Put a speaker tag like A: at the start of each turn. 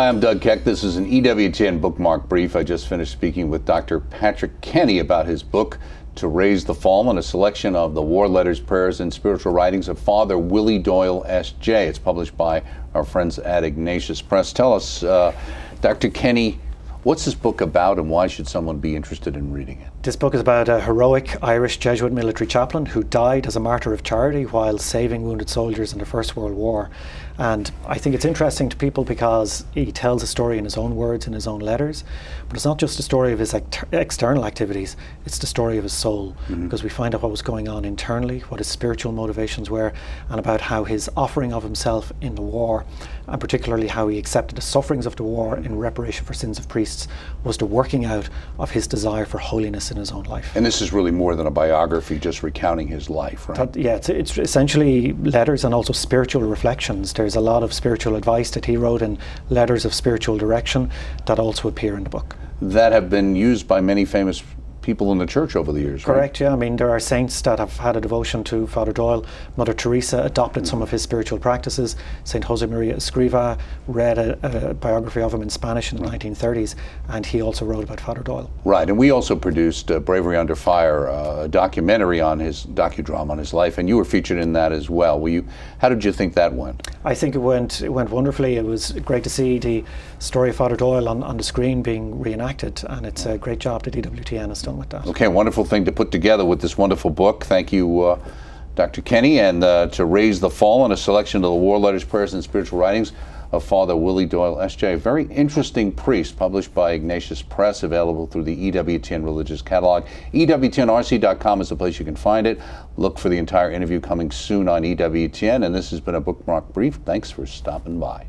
A: I'm Doug Keck. This is an EWTN Bookmark Brief. I just finished speaking with Dr. Patrick Kenny about his book, To Raise the Fallen, a selection of the war letters, prayers, and spiritual writings of Father Willie Doyle, S.J. It's published by our friends at Ignatius Press. Tell us, Dr. Kenny, what's this book about and why should someone be interested in reading it?
B: This book is about a heroic Irish Jesuit military chaplain who died as a martyr of charity while saving wounded soldiers in the First World War. And I think it's interesting to people because he tells a story in his own words, in his own letters, but it's not just a story of his external activities, it's the story of his soul, because we find out what was going on internally, what his spiritual motivations were, and about how his offering of himself in the war, and particularly how he accepted the sufferings of the war in reparation for sins of priests, was the working out of his desire for holiness in his own life.
A: And this is really more than a biography, just recounting his life, right?
B: It's essentially letters and also spiritual reflections. There's a lot of spiritual advice that he wrote in letters of spiritual direction that also appear in the book.
A: That have been used by many famous people in the church over the years, right?
B: Correct, yeah. I mean, there are saints that have had a devotion to Father Doyle. Mother Teresa adopted some of his spiritual practices. St. Jose Maria Escriva read a biography of him in Spanish in the 1930s, and he also wrote about Father Doyle.
A: Right, and we also produced Bravery Under Fire, a documentary on his docudrama on his life, and you were featured in that as well. How did you think that went?
B: I think it went wonderfully. It was great to see the story of Father Doyle on the screen being reenacted, and it's a great job that EWTN has done with that.
A: Okay, wonderful thing to put together with this wonderful book. Thank you, Dr. Kenny, and To Raise the Fallen, a selection of the war letters, prayers, and spiritual writings of Father Willie Doyle, S.J. A very interesting priest, published by Ignatius Press, available through the EWTN Religious Catalog. EWTNRC.com is the place you can find it. Look for the entire interview coming soon on EWTN, and this has been a Bookmark Brief. Thanks for stopping by.